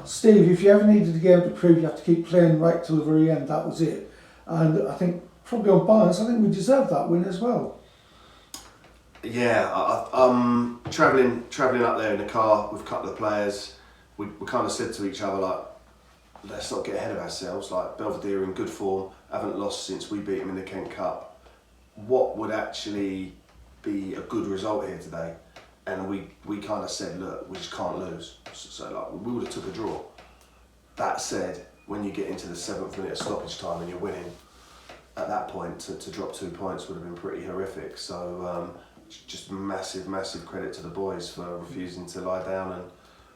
Steve, if you ever needed a game to prove you have to keep playing right till the very end, that was it. And I think, probably on balance, I think we deserved that win as well. Yeah, travelling up there in the car with a couple of players, we kind of said to each other, like, let's not get ahead of ourselves. Like, Belvedere in good form, haven't lost since we beat them in the Kent Cup. What would actually be a good result here today? And we kind of said, look, we just can't lose. So like, we would have took a draw. That said, when you get into the 7th minute of stoppage time and you're winning, at that point to drop 2 points would have been pretty horrific. So just massive credit to the boys for refusing to lie down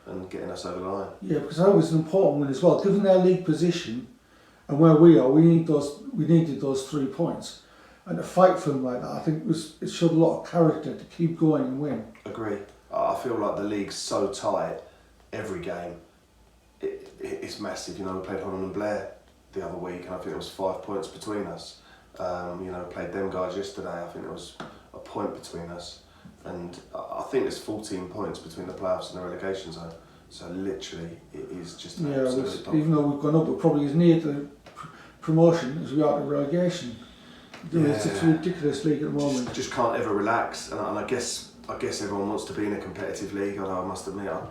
and getting us over the line. Yeah, because that was an important win as well. Given their league position and where we are, we needed those 3 points. And to fight for them like that, I think it showed a lot of character to keep going and win. Agree. I feel like the league's so tight, every game, it's massive. You know, we played Holland and Blair the other week, and I think it was 5 points between us. You know, played them guys yesterday, I think there was a point between us. And I think there's 14 points between the playoffs and the relegation zone. So literally, it is just an absolute even though we've gone up, we're probably as near to promotion as we are to relegation. Yeah. It's a ridiculous league at the moment. Just can't ever relax, and I guess everyone wants to be in a competitive league. Although I must admit, I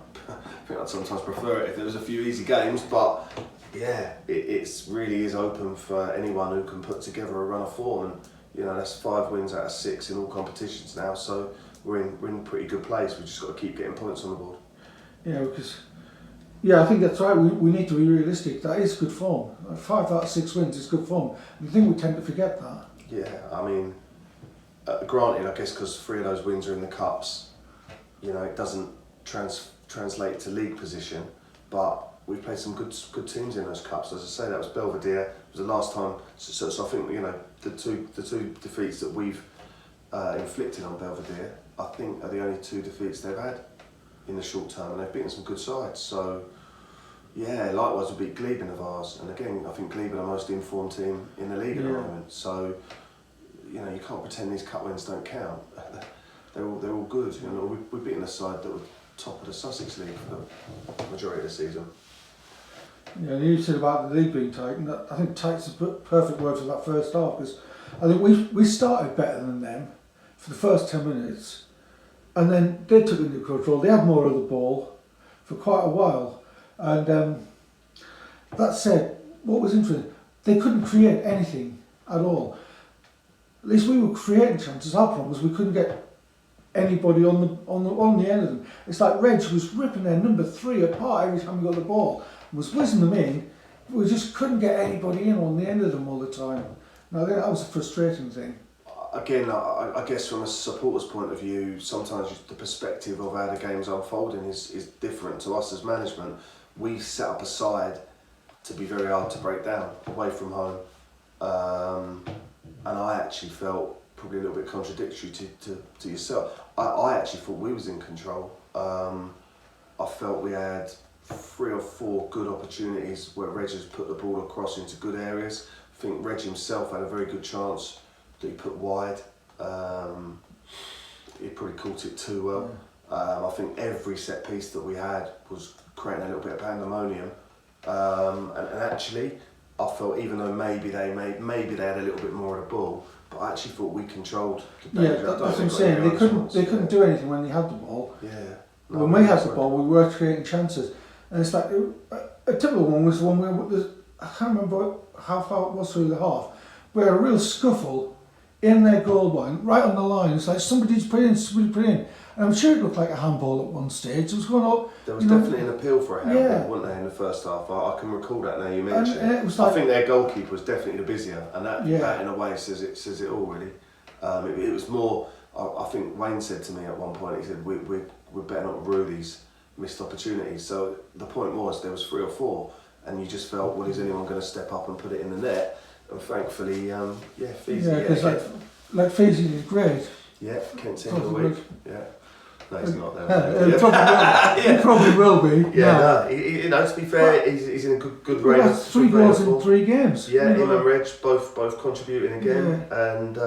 think I'd sometimes prefer it if there was a few easy games. But yeah, it really is open for anyone who can put together a run of form, and you know that's 5 wins out of 6 in all competitions now. So we're in a pretty good place. We've just got to keep getting points on the board. Yeah, because I think that's right. We need to be realistic. That is good form. 5 out of 6 wins is good form. And I think we tend to forget that. Yeah, I mean, granted, I guess because 3 of those wins are in the cups, you know, it doesn't translate to league position, but we've played some good teams in those cups. As I say, that was Belvedere. It was the last time, so I think, you know, the two defeats that we've inflicted on Belvedere, I think are the only 2 defeats they've had in the short term, and they've beaten some good sides. So yeah, likewise we beat Glebe of ours, and again, I think Glebe are the most informed team in the league at the moment. So you know, you can't pretend these cup wins don't count. They're all good. You know, we've beaten a side that were top of the Sussex League for the majority of the season. Yeah, and you said about the league being tight, and I think tight's the perfect word for that first half, because I think we started better than them for the first 10 minutes, and then they took into control. They had more of the ball for quite a while, and that said, what was interesting, they couldn't create anything at all. At least we were creating chances. Our problem was we couldn't get anybody on the end of them. It's like Reg was ripping their number 3 apart every time we got the ball, and was whizzing them in. We just couldn't get anybody in on the end of them all the time. And I think that was a frustrating thing. Again, I guess from a supporter's point of view, sometimes the perspective of how the game's unfolding is different to us as management. We set up a side to be very hard to break down, away from home. And I actually felt probably a little bit contradictory to yourself. I actually thought we was in control. I felt we had 3 or 4 good opportunities where Reg has put the ball across into good areas. I think Reg himself had a very good chance that he put wide. He probably caught it too well. I think every set piece that we had was creating a little bit of pandemonium. And actually, I felt even though maybe they had a little bit more of the ball, but I actually thought we controlled the danger. Yeah, that's what I'm saying. They couldn't do anything when they had the ball. Yeah. When we had the ball, we were creating chances, and it's like a typical one was the one where I can't remember how far it was through the half, where a real scuffle in their goal line, right on the line. It's like somebody's put in. And I'm sure it looked like a handball at one stage. It was going up. There was definitely an appeal for a handball, wasn't there, in the first half? I can recall that now you mention and it was like, I think their goalkeeper was definitely the busier, and that in a way says it all really. It was more. I think Wayne said to me at one point. He said we better not rue these missed opportunities. So the point was there was 3 or 4, and you just felt, well, is anyone going to step up and put it in the net? And thankfully, Feezy. Yeah, because like Feezy did great. Yeah, Kent Team of the Week. Yeah. No, he's not there. He probably will be. Yeah, you know, to be fair, he's in a good range. Well, 3 goals in 3 games. Yeah, him and Reg both contributing again. Yeah. And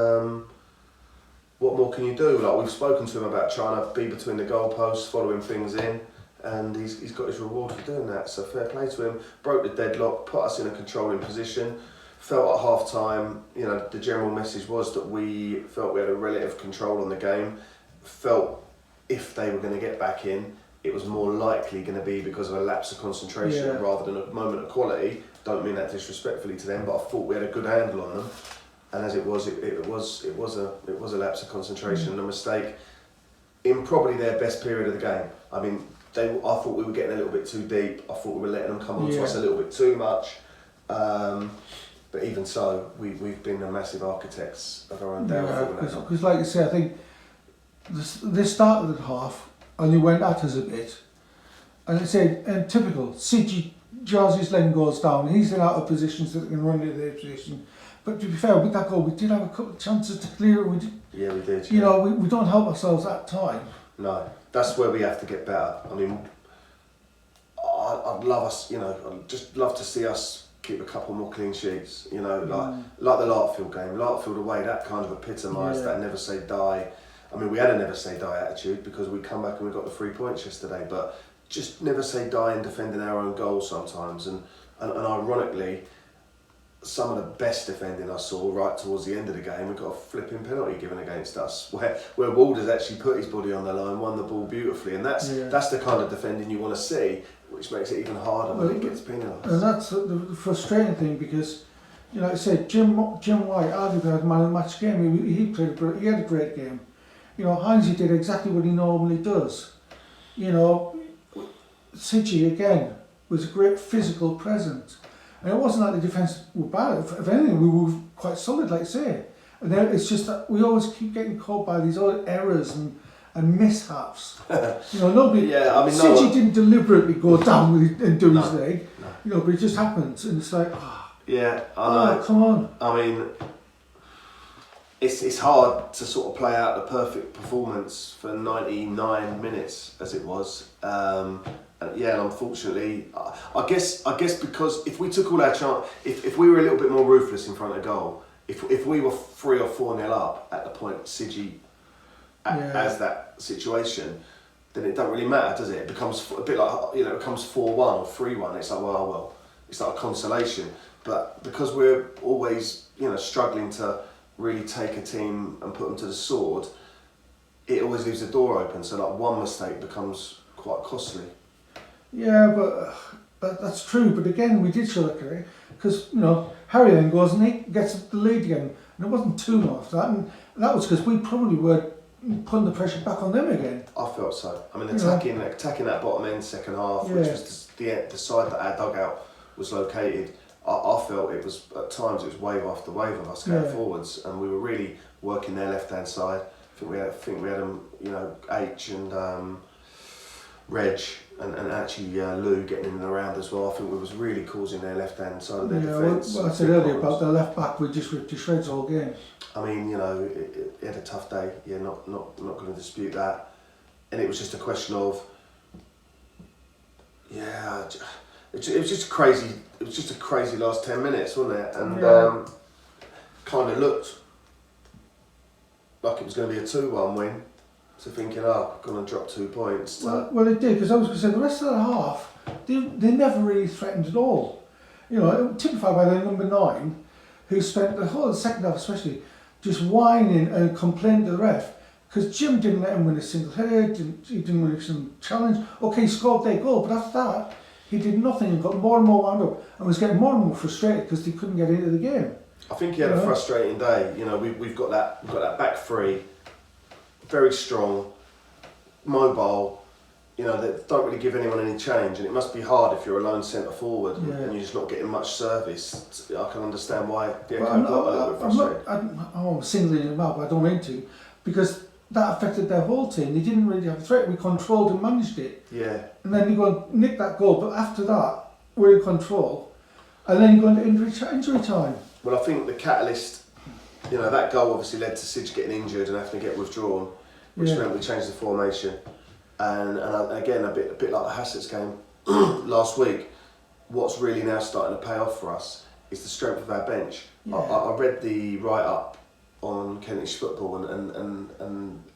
what more can you do? Like, we've spoken to him about trying to be between the goalposts, following things in, and he's got his reward for doing that. So fair play to him. Broke the deadlock, put us in a controlling position. Felt at half time, the general message was that we felt we had a relative control on the game. Felt if they were going to get back in, it was more likely going to be because of a lapse of concentration rather than a moment of quality. Don't mean that disrespectfully to them, but I thought we had a good handle on them. And as it was a lapse of concentration and a mistake in probably their best period of the game. I mean, I thought we were getting a little bit too deep. I thought we were letting them come on to us a little bit too much. But even so, we've been the massive architects of our own downfall. Because like you say, I think they started at half and they went at us a bit. And they said, and typical, CG jars his leg goes down, he's in out of position so they can run into their position. But to be fair, with that goal, we did have a couple of chances to clear it. Yeah, we did. We don't help ourselves at time. No, that's where we have to get better. I mean, I'd love us, I'd just love to see us keep a couple more clean sheets, like the Larkfield game. Larkfield away, that kind of epitomised that never say die. I mean, we had a never say die attitude because we come back and we got the 3 points yesterday, but just never say die in defending our own goals sometimes. And ironically, some of the best defending I saw right towards the end of the game, we got a flipping penalty given against us where Walder's actually put his body on the line, won the ball beautifully, and that's the kind of defending you want to see, which makes it even harder when it gets penalised. And that's the frustrating thing because, like I said, Jim White arguably had a man of the match game. He had a great game. Heinze did exactly what he normally does. Sidgy again was a great physical presence. And it wasn't like the defence were bad. If anything, we were quite solid, like I say. And then it's just that we always keep getting caught by these other errors and mishaps. Nobody. Sidgy didn't deliberately go down and do his leg. No. But it just happens, and it's like, come on. I mean, it's hard to sort of play out the perfect performance for 99 minutes as it was. And unfortunately, I guess because if we took all our chance, if we were a little bit more ruthless in front of goal, if we were 3 or 4-0 up at the point Sidgy as that situation, then it don't really matter, does it? It becomes a bit like it becomes 4-1 or 3-1. It's like well, it's like a consolation. But because we're always struggling to really take a team and put them to the sword, it always leaves the door open. So like one mistake becomes quite costly. Yeah, but that's true. But again, we did show that because Harry then goes and he gets the lead again, and it wasn't too long after that, and that was because we probably were putting the pressure back on them again. I felt so. I mean, attacking that bottom end second half, which was the side that our dugout was located. I felt it was at times wave after wave of us going forwards, and we were really working their left hand side. I think we had them, H and Reg and actually Lou getting in and around as well. I think we was really causing their left hand side of their defence. Well, I said earlier about the left back, we just ripped to shreds all game. I mean, he had a tough day. Yeah, not going to dispute that. And it was just a question of, it was just crazy. It was just a crazy last 10 minutes, wasn't it? And kind of looked like it was going to be a 2-1 win. So thinking, going to drop 2 points. Well, it did, because I was going to say the rest of the half, they never really threatened at all. Typified by the number 9, who spent the whole of the second half, especially, just whining and complaining to the ref because Jim didn't let him win a single header. He didn't win some challenge. Okay, he scored their goal, but after that, he did nothing and got more and more wound up and was getting more and more frustrated because he couldn't get into the game. I think he had a frustrating day. We've got that back three. Very strong, mobile, that don't really give anyone any change, and it must be hard if you're a lone centre forward and you're just not getting much service. I can understand why the Echo got a little bit frustrated. I'm singling him out, but I don't mean to, because that affected their whole team. They didn't really have a threat. We controlled and managed it. Yeah. And then you go and nick that goal, but after that, we're in control, and then you go into injury time. Well, I think the catalyst. That goal obviously led to Sidge getting injured and having to get withdrawn, which meant we changed the formation. And again, a bit like the Hassett's game last week, what's really now starting to pay off for us is the strength of our bench. Yeah. I read the write-up on Kentish football, and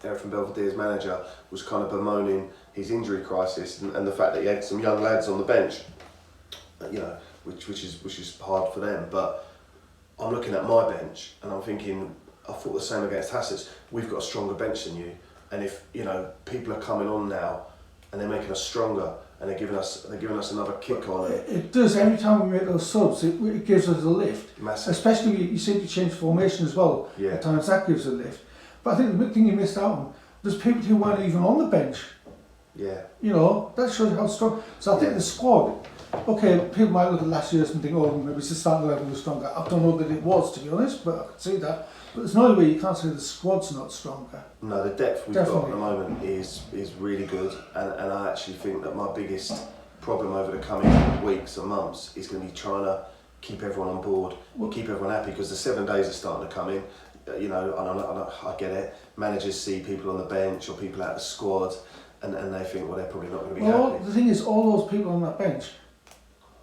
Erith Belvedere's manager was kind of bemoaning his injury crisis and the fact that he had some young lads on the bench, you know, which is hard for them. But I'm looking at my bench and I'm thinking, I thought the same against Hassets. We've got a stronger bench than you, and if you know people are coming on now and they're making us stronger and they're giving us another kick on it. It does. Every time we make those subs, it gives us a lift. Massive. Especially you seem to change formation as well. Yeah. At times that gives a lift. But I think the big thing you missed out on, there's people who weren't even on the bench. Yeah. You know, that shows how strong. So I think the squad, okay, people might look at last year's and think, oh, maybe it's the starting level was stronger. I don't know that it was, to be honest, but I can see that. But there's no way you can't say the squad's not stronger. No, the depth we've got at the moment is really good, and I actually think that my biggest problem over the coming weeks and months is going to be trying to keep everyone on board, keep everyone happy, because the 7 days are starting to come in. You know, I get it. Managers see people on the bench or people out of the squad, and they think, well, they're probably not going to be happy. The thing is, all those people on that bench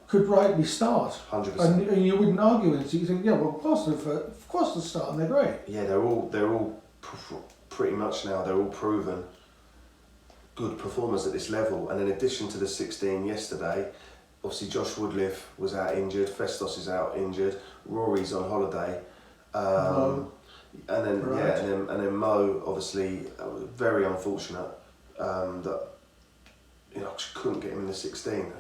could rightly start. 100%. And you wouldn't argue with it. So you think, yeah, well, of course they're starting. They're great. Yeah, they're all pretty much now. They're all proven good performers at this level. And in addition to the 16 yesterday, obviously Josh Woodliff was out injured. Festos is out injured. Rory's on holiday. And then Mo, obviously, very unfortunate that I just couldn't get him in the 16.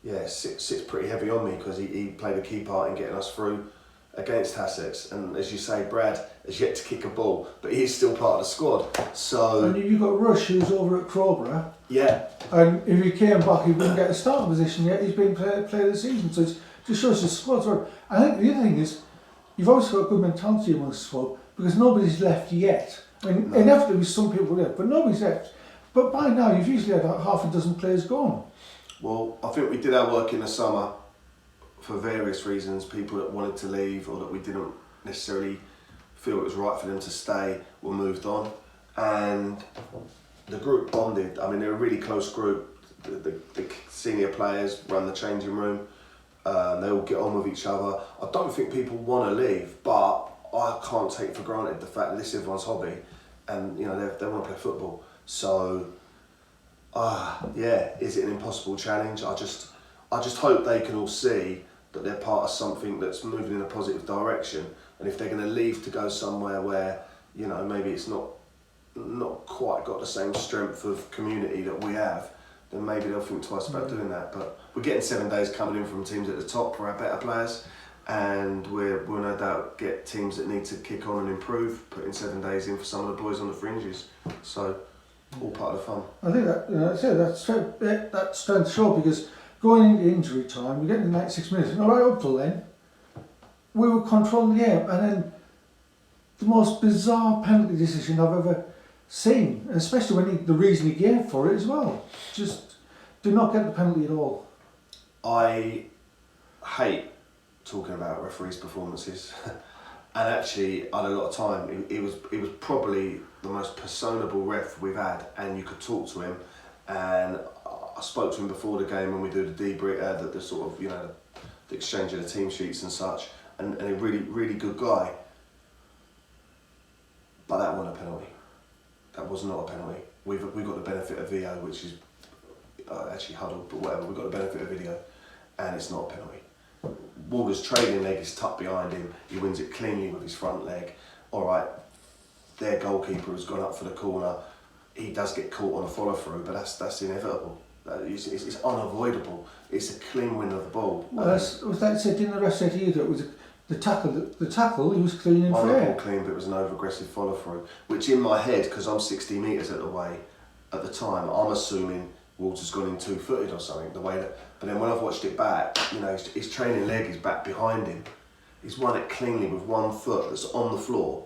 Yeah, sits pretty heavy on me because he played a key part in getting us through against Hassets. And as you say, Brad has yet to kick a ball, but he is still part of the squad. So and you've got Rush, who's over at Crowborough. Yeah. And if he came back, he wouldn't get a starting position yet. He's been player of the season, so it just shows the squad's right. I think the other thing is, you've always got a good mentality amongst the squad because nobody's left yet. I mean, inevitably some people left, but nobody's left. But by now, you've usually had half a dozen players gone. Well, I think we did our work in the summer for various reasons. People that wanted to leave or that we didn't necessarily feel it was right for them to stay were moved on. And the group bonded. I mean, they're a really close group. The senior players run the changing room. They all get on with each other. I don't think people want to leave, but I can't take for granted the fact that this is everyone's hobby and you know they want to play football. So is it an impossible challenge? I just hope they can all see that they're part of something that's moving in a positive direction, and if they're going to leave to go somewhere where you know maybe it's not quite got the same strength of community that we have, then maybe they'll think twice about doing that. But we're getting 7 days coming in from teams at the top for our better players, and we'll no doubt get teams that need to kick on and improve, putting 7 days in for some of the boys on the fringes. So all part of the fun. I think that that strength show because going into injury time, we get in the 96 minutes, and right up till then, we were controlling the game, and then the most bizarre penalty decision I've ever seen, especially when the reason he gave for it as well. Just do not get the penalty at all. I hate talking about referees' performances, and actually I had a lot of time. It was probably the most personable ref we've had, and you could talk to him. And I spoke to him before the game when we do the debrief, the sort of the exchange of the team sheets and such, and a really good guy. But that wasn't a penalty. That was not a penalty. We've got the benefit of VO, which is actually huddled, but whatever. We've got the benefit of video, and it's not a penalty. Walker's trailing leg is tucked behind him. He wins it cleanly with his front leg. All right, their goalkeeper has gone up for the corner. He does get caught on a follow through, but that's inevitable. It's unavoidable. It's a clean win of the ball. Well, didn't the ref say to you that it was the tackle? He was clean and fair. Ball clean, but it was an over-aggressive follow through. Which in my head, because I'm 60 metres at the way at the time, I'm assuming Walter's gone in 2-footed or something. But then when I've watched it back, his training leg is back behind him. He's won it cleanly with 1 foot that's on the floor.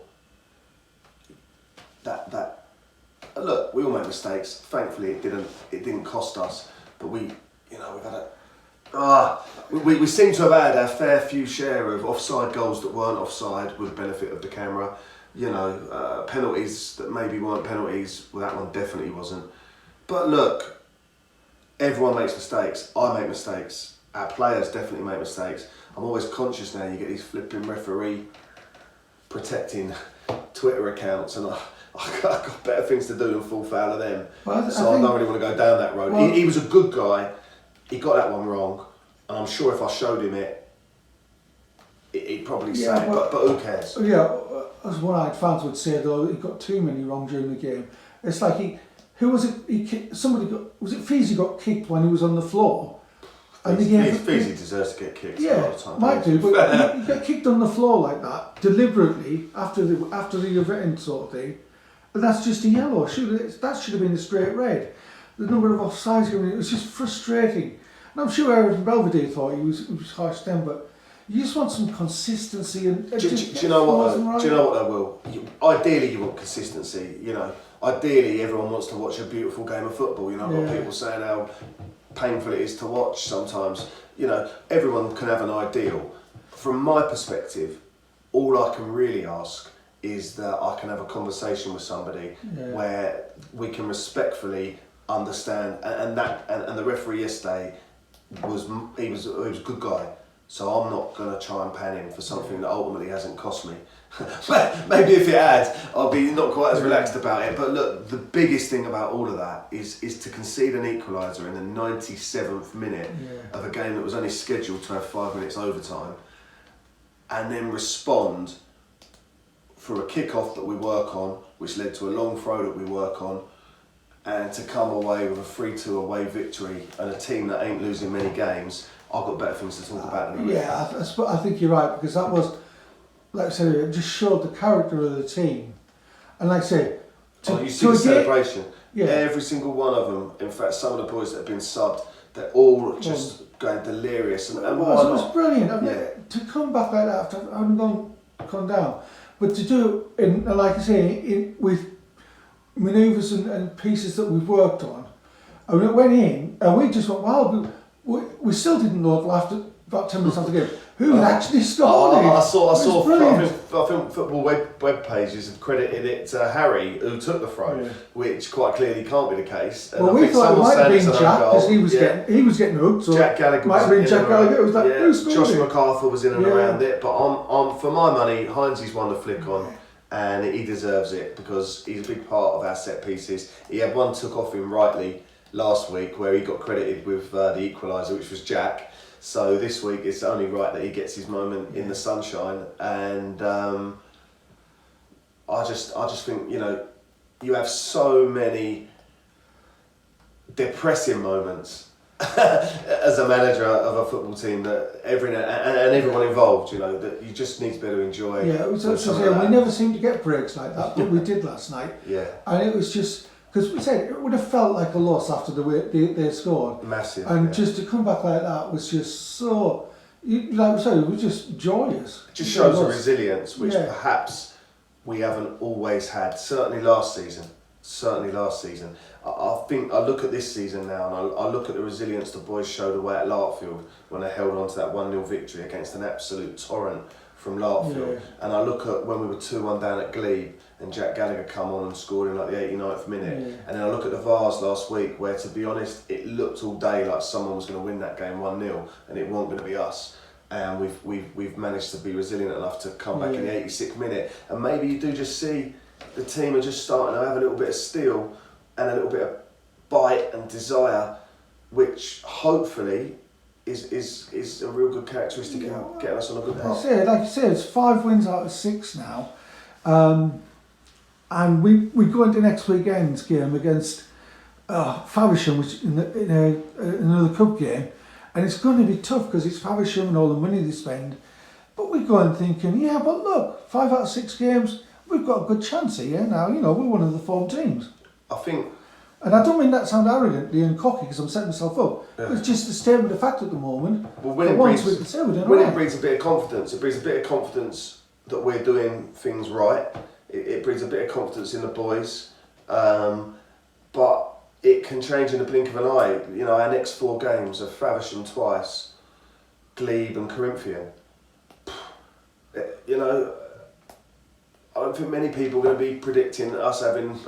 Look, we all make mistakes. Thankfully, it didn't cost us. But we've had we seem to have had our fair few share of offside goals that weren't offside with the benefit of the camera. Penalties that maybe weren't penalties. Well, that one definitely wasn't. But look, everyone makes mistakes. I make mistakes. Our players definitely make mistakes. I'm always conscious now. You get these flipping referee protecting Twitter accounts, and I got better things to do than fall foul of them. Well, so I don't really want to go down that road. Well, he was a good guy. He got that one wrong, and I'm sure if I showed him he'd probably say it, but who cares? Yeah, as one-eyed fans would say, though, he got too many wrong during the game. It's like who was it? Was it Ivesy got kicked when he was on the floor? And Ivesy deserves to get kicked. Yeah, a lot of time, might do, but you get kicked on the floor like that deliberately after the event sort of thing, and that's just a yellow. That should have been a straight red. The number of offsides given, it was just frustrating. And I'm sure Erith Belvedere thought he was harsh then, but you just want some consistency and. Do you know what? Right. Do you know what I will? Ideally, you want consistency. You know, ideally, everyone wants to watch a beautiful game of football. You know, I've got people saying how painful it is to watch sometimes. You know, everyone can have an ideal. From my perspective, all I can really ask is that I can have a conversation with somebody where we can respectfully understand, and the referee yesterday was a good guy. So I'm not going to try and pan him for something that ultimately hasn't cost me. Maybe if it had, I'll be not quite as relaxed about it. But look, the biggest thing about all of that is to concede an equaliser in the 97th minute of a game that was only scheduled to have 5 minutes overtime, and then respond for a kick-off that we work on, which led to a long throw that we work on, and to come away with a 3-2 away victory and a team that ain't losing many games. I've got better things to talk about than I think you're right, because that was, like I said, it just showed the character of the team. And like I say, you see the celebration. Every single one of them. In fact, some of the boys that have been subbed, they're all just going delirious. And it was brilliant. I mean, to come back like that after having gone down, but to do it, like I say, with manoeuvres and pieces that we've worked on. And it went in, and we just went, wow. We still didn't know until after about 10 minutes after the game who actually scored it. I saw I think football web pages have credited it to Harry, who took the throw, which quite clearly can't be the case. And well, we thought it might have been Jack, because he was getting hooked. So Jack Gallagher might have been Jack Gallagher. It was like, who scored Josh it? MacArthur was in and around it, but for my money, Heinze's won the flick on. And he deserves it because he's a big part of our set pieces. He had one took off him rightly last week where he got credited with the equaliser, which was Jack. So this week it's only right that he gets his moment in the sunshine. And I just think, you know, you have so many depressing moments as a manager of a football team that everyone involved, you know, that you just need to be able to enjoy. Yeah, it was we never seemed to get breaks like that, but we did last night. Yeah. And it was just, because we said it would have felt like a loss after the way they scored. Massive. And just to come back like that was just so, like we said, it was just joyous. It just shows a resilience which perhaps we haven't always had. Certainly last season. I think I look at this season now, and I look at the resilience the boys showed away at Larkfield when they held on to that 1-0 victory against an absolute torrent from Larkfield. And I look at when we were 2-1 down at Glebe and Jack Gallagher come on and scored in like the 89th minute. And then I look at the Vars last week where, to be honest, it looked all day like someone was going to win that game 1-0 and it wasn't going to be us. And we've managed to be resilient enough to come back in the 86th minute. And maybe you do just see the team are just starting to have a little bit of steel and a little bit of bite and desire, which hopefully is a real good characteristic in getting us on a good path. Like you said, it's 5 wins out of 6 now. And we go into next weekend's game against Faversham, which in another cup game, and it's going to be tough because it's Faversham and all the money they spend. But we go in thinking, but look, 5 out of 6 games, we've got a good chance here now. You know, we're one of the 4 teams. I think, and I don't mean that sound arrogantly and cocky because I'm setting myself up. Yeah. It's just a statement of fact at the moment. Well, when it brings a bit of confidence, it brings a bit of confidence that we're doing things right. It brings a bit of confidence in the boys, but it can change in the blink of an eye. You know, our next 4 games are Faversham twice, Glebe and Corinthian. You know, I don't think many people are going to be predicting us having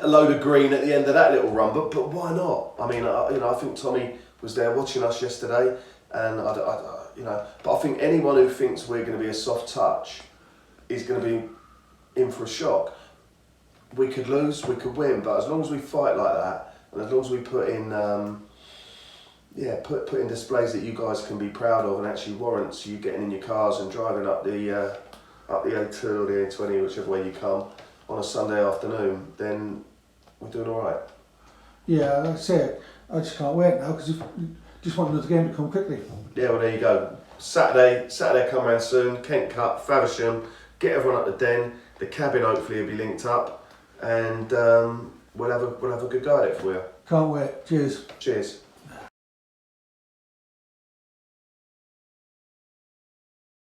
a load of green at the end of that little run, but why not? I mean, I think Tommy was there watching us yesterday, and but I think anyone who thinks we're going to be a soft touch is going to be in for a shock. We could lose, we could win, but as long as we fight like that, and as long as we put in, put in displays that you guys can be proud of and actually warrants you getting in your cars and driving up the A2 or the A20, whichever way you come, on a Sunday afternoon, then we're doing all right. Yeah, that's it. I just can't wait now because just want another game to come quickly. Yeah, well there you go. Saturday come round soon. Kent Cup, Faversham. Get everyone up the Den. The cabin hopefully will be linked up, and we'll have a good go at it for you. Can't wait. Cheers. Cheers.